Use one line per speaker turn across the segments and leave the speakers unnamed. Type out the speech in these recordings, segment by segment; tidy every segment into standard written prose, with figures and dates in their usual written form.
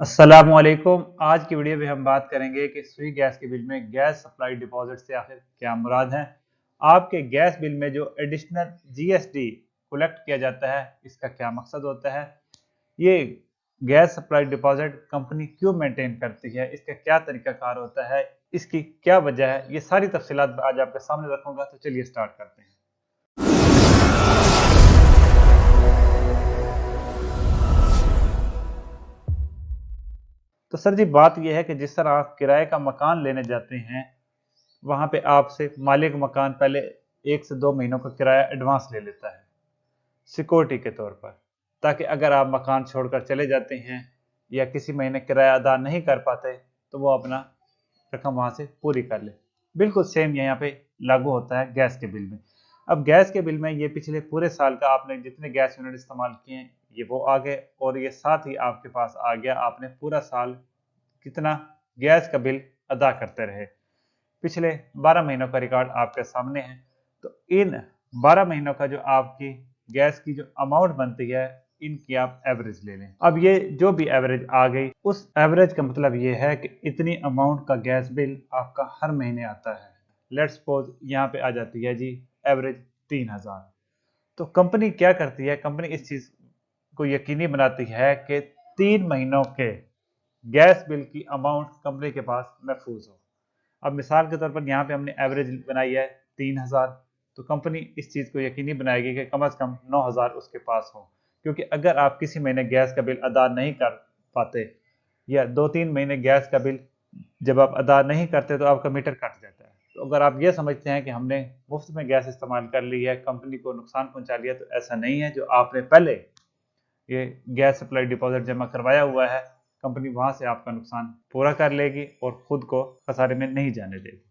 अस्सलामुअलैकुम। आज की वीडियो में हम बात करेंगे कि सुई गैस के बिल में गैस सप्लाई डिपॉजिट से आखिर क्या मुराद है। आपके गैस बिल में जो एडिशनल जीएसटी कलेक्ट किया जाता है, इसका क्या मकसद होता है, ये गैस सप्लाई डिपॉजिट कंपनी क्यों मेंटेन करती है, इसका क्या तरीकाकार होता है, इसकी क्या वजह है, ये सारी तफसीलात आज आपके सामने रखूंगा। तो चलिए स्टार्ट करते हैं। तो सर जी, बात यह है कि जिस तरह आप किराए का मकान लेने जाते हैं, वहां पे आपसे मालिक मकान पहले 1 से 2 महीनों का किराया एडवांस ले लेता है सिक्योरिटी के तौर पर, ताकि अगर आप मकान छोड़कर चले जाते हैं या किसी महीने किराया अदा नहीं कर पाते तो वो अपना रकम वहां से पूरी कर ले। बिल्कुल सेम यहाँ पे लागू होता है गैस के बिल में। अब गैस के बिल में ये पिछले पूरे साल का आपने जितने गैस यूनिट इस्तेमाल किए हैं ये वो आ गए, और ये साथ ही आपके पास आ गया आपने पूरा साल कितना गैस का बिल अदा करते रहे। पिछले 12 महीनों का रिकॉर्ड आपके सामने है। तो इन 12 महीनों का जो आपकी गैस की जो अमाउंट बनती है, इनकी आप एवरेज ले लें। अब ये जो भी एवरेज आ गई, उस एवरेज का मतलब ये है कि इतनी अमाउंट का गैस बिल आपका हर महीने आता है। लेट्स सपोज यहाँ पे आ जाती है जी एवरेज 3000। तो कंपनी क्या करती है, कंपनी इस चीज को यकीनी बनाती है कि 3 महीनों के गैस बिल की अमाउंट कंपनी के पास महफूज हो। अब मिसाल के तौर पर यहाँ पे हमने एवरेज बनाई है 3000, तो कंपनी इस चीज़ को यकीनी बनाएगी कि कम से कम 9000 उसके पास हो। क्योंकि अगर आप किसी महीने गैस का बिल अदा नहीं कर पाते या 2-3 महीने गैस का बिल जब आप अदा नहीं करते तो आपका मीटर कट जाता है। तो अगर आप ये समझते हैं कि हमने मुफ्त में गैस इस्तेमाल कर ली है, कंपनी को नुकसान पहुंचा लिया, तो ऐसा नहीं है। जो आपने पहले ये गैस सप्लाई डिपॉजिट जमा करवाया हुआ है, कंपनी वहां से आपका नुकसान पूरा कर लेगी और खुद को खसारे में नहीं जाने देगी।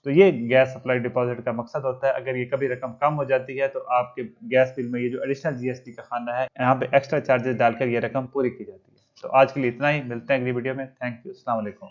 तो ये गैस सप्लाई डिपॉजिट का मकसद होता है। अगर ये कभी रकम कम हो जाती है तो आपके गैस बिल में ये जो एडिशनल जीएसटी का खाना है, यहाँ पे एक्स्ट्रा चार्जेस डालकर ये रकम पूरी की जाती है। तो आज के लिए इतना ही, मिलते हैं अगली वीडियो में। थैंक यू, अस्सलाम वालेकुम।